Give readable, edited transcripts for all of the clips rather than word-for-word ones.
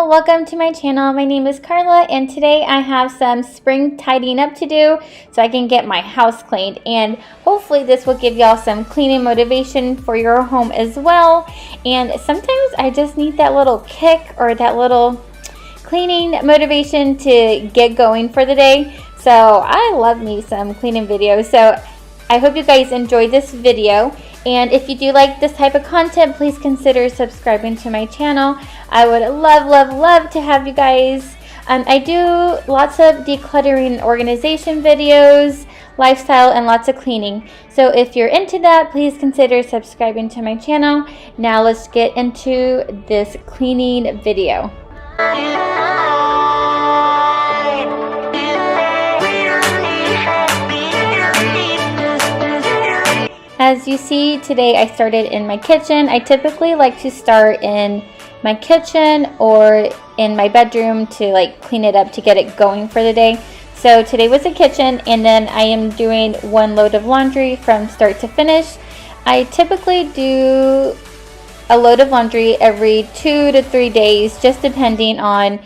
welcome to my channel. My name is Carla and today I have some spring tidying up to do so I can get my house cleaned, and hopefully this will give y'all some cleaning motivation for your home as well. And sometimes I just need that little kick or that little cleaning motivation to get going for the day. So I love me some cleaning videos. So I hope you guys enjoyed this video. And if you do like this type of content, please consider subscribing to my channel. I would love to have you guys. I do lots of decluttering and organization videos, lifestyle, and lots of cleaning. So if you're into that, please consider subscribing to my channel. Now let's get into this cleaning video. As you see, today I started in my kitchen. I typically like to start in my kitchen or in my bedroom to like clean it up to get it going for the day. So today was the kitchen, and then I am doing one load of laundry from start to finish. I typically do a load of laundry every 2 to 3 days, just depending on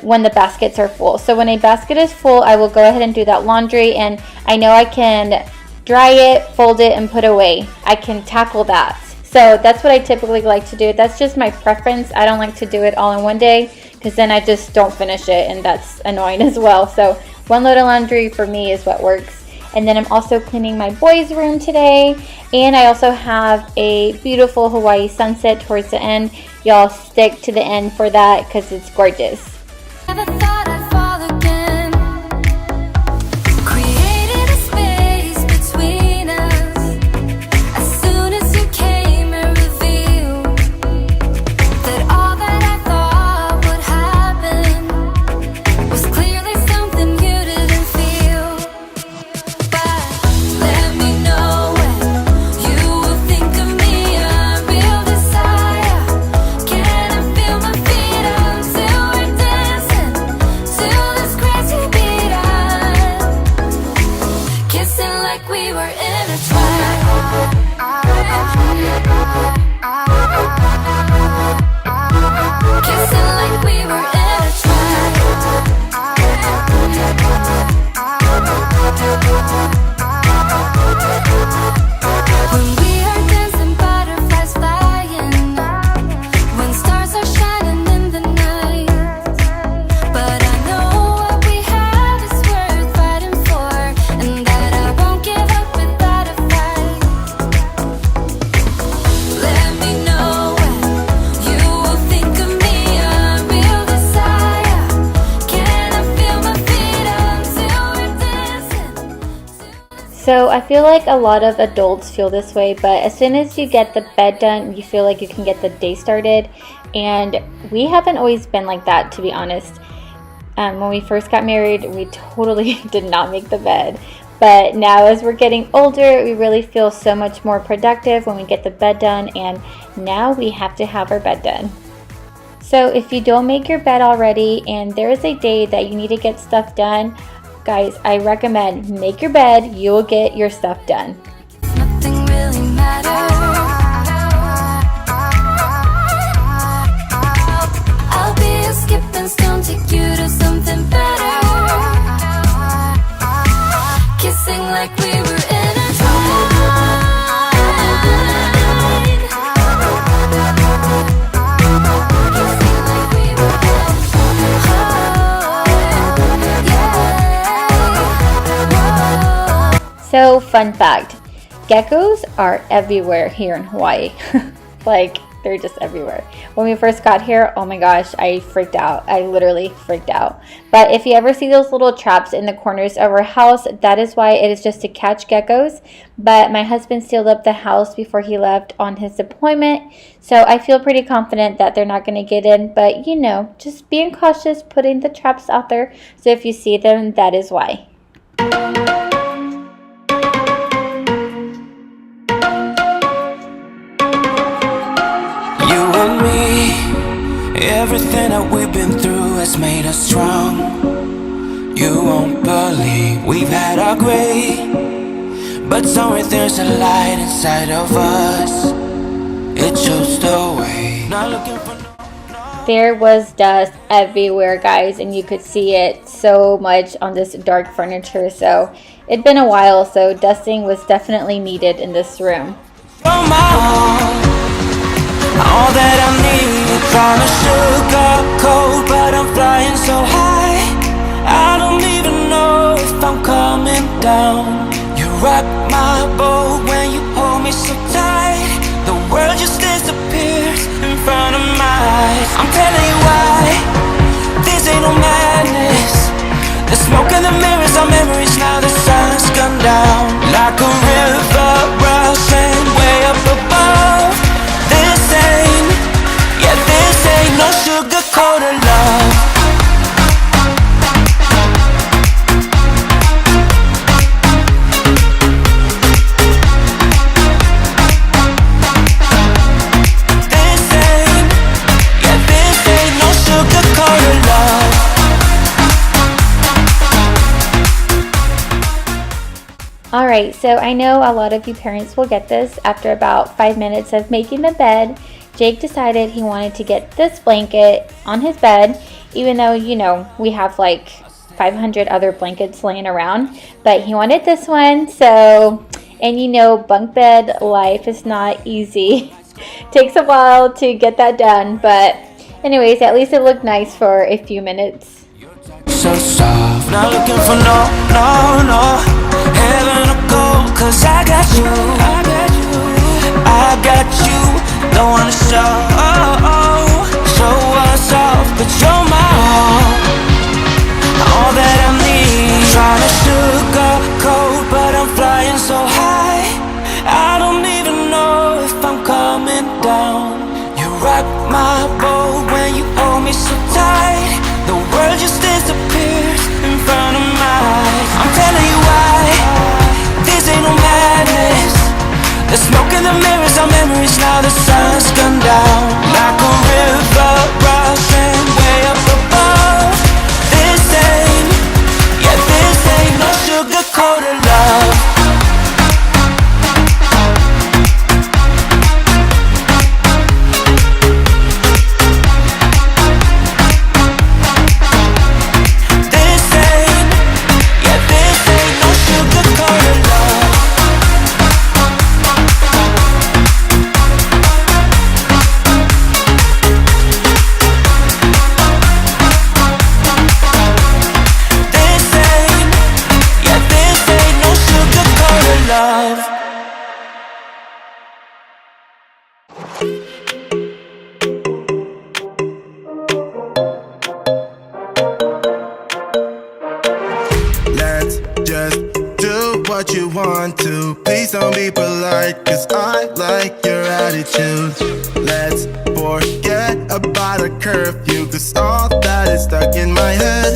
when the baskets are full. So when a basket is full, I will go ahead and do that laundry, and I know I can dry it, fold it, and put away. I can tackle that. So that's what I typically like to do. That's just my preference. I don't like to do it all in one day because then I just don't finish it, and that's annoying as well. So one load of laundry for me is what works. And then I'm also cleaning my boys' room today, and I also have a beautiful Hawaii sunset towards the end. Y'all stick to the end for that because it's gorgeous. So I feel like a lot of adults feel this way, but as soon as you get the bed done, you feel like you can get the day started. And we haven't always been like that, to be honest. When we first got married, we totally did not make the bed. But now as we're getting older, we really feel so much more productive when we get the bed done, and now we have to have our bed done. So if you don't make your bed already and there is a day that you need to get stuff done, guys, I recommend make your bed. You will get your stuff done. Nothing really matters. I'll be a skipping stone, take you to something better. Kissing like we were intertwined. Kissing like we were So fun fact, geckos are everywhere here in Hawaii. Like, they're just everywhere. When we first got here, oh my gosh, I freaked out. I literally freaked out. But if you ever see those little traps in the corners of our house, that is why it is just to catch geckos. But my husband sealed up the house before he left on his deployment, so I feel pretty confident that they're not going to get in. But you know, just being cautious, putting the traps out there. So if you see them, that is why. Everything that we've been through has made us strong. You won't believe we've had our gray, but somewhere there's a light inside of us. It shows the way. Not looking for no. There was dust everywhere, guys, and you could see it so much on this dark furniture. So it'd been a while, so dusting was definitely needed in this room. All that I need, trying to sugarcoat, but I'm flying so high. I don't even know if I'm coming down. You rock my boat when you hold me so tight. The world just disappears in front of my eyes. I'm telling you why, this ain't no madness. The smoke and the mirrors are memories, now the sun's gone down. Like a river rushing way up above. This ain't no sugar-coated love. This ain't no sugar-coated love. Alright, so I know a lot of you parents will get this. After about 5 minutes of making the bed, Jake decided he wanted to get this blanket on his bed, even though, you know, we have like 500 other blankets laying around, but he wanted this one. So, and you know, bunk bed life is not easy. Takes a while to get that done, but anyways, at least it looked nice for a few minutes. So soft, not looking for no heaven or gold, 'cause I got you, I got you. Don't wanna show us off, but you're my all that I need. Trying to sugarcoat, but I'm flying so high. I don't even know if I'm coming down. You rock my boat when you hold me so tight. The world just disappears in front of my eyes. I'm telling you why, this ain't no madness. The smoke and the mirrors are memories, now the sun's gone down. Like a river rushing way up above. This ain't no sugar-coated love. Let's just do what you want to. Please don't be polite, 'cause I like your attitude. Let's forget about a curfew, 'cause all that is stuck in my head.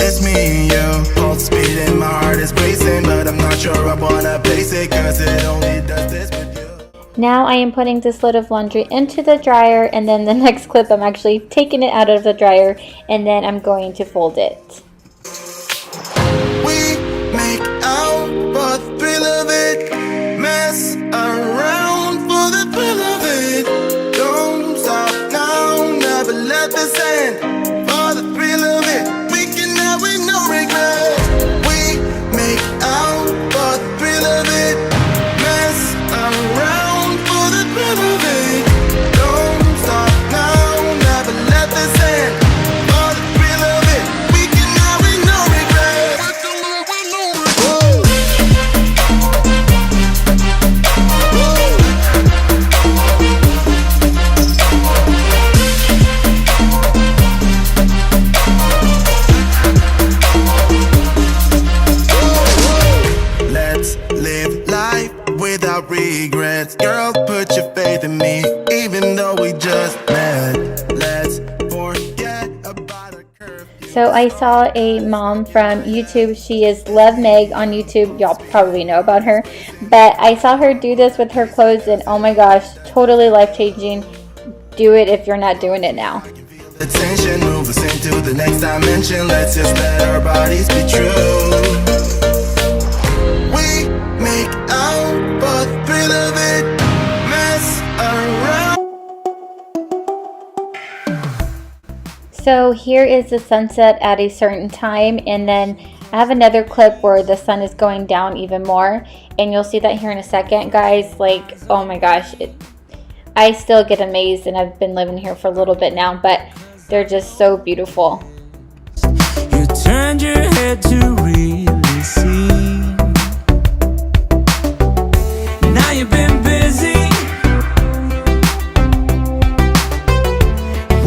It's me and you, pulse speed and my heart is racing, but I'm not sure I wanna place it, 'cause it only does this with you. Now I am putting this load of laundry into the dryer, and then the next clip I'm actually taking it out of the dryer, and then I'm going to fold it. We make out for the thrill of it, mess around for the thrill of it. Don't stop now, never let this end. For the thrill of it, we can have with no regret. We make out for the thrill of it, mess around for the thrill of it. Don't stop now, never let this end. For the thrill of it, we can have with no regret. Let's live life without regrets. Girl, put your faith in me, even though we just met. Let's forget about a curfew. So I saw a mom from YouTube. She is Love Meg on YouTube. Y'all probably know about her. But I saw her do this with her clothes, and oh my gosh, totally life-changing. Do it if you're not doing it now. The tension, move us into the next dimension. Let's just let our bodies be true. We make out for the thrill of it, mess around. So here is the sunset at a certain time, and then I have another clip where the sun is going down even more, and you'll see that here in a second, guys. Like, oh my gosh, I still get amazed, and I've been living here for a little bit now, but they're just so beautiful. You turned your head to really see. Now you've been busy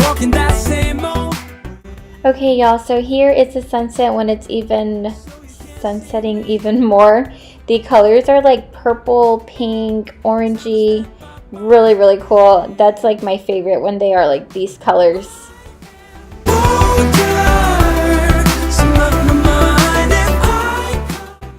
walking that same old. Okay, y'all, so here is the sunset when it's even sunsetting even more. The colors are like purple, pink, orangey, really, really cool. That's like my favorite when they are like these colors.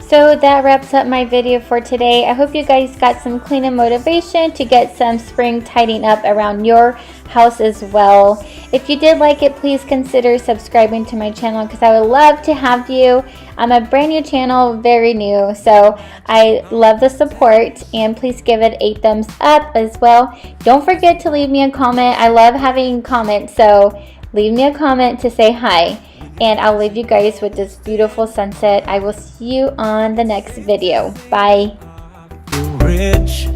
So that wraps up my video for today. I hope you guys got some cleaning motivation to get some spring tidying up around your house as well. If you did like it, please consider subscribing to my channel because I would love to have you. I'm a brand new channel, very new, so I love the support, and please give it a thumbs up as well. Don't forget to leave me a comment. I love having comments, so leave me a comment to say hi. And I'll leave you guys with this beautiful sunset. I will see you on the next video. Bye. Rich.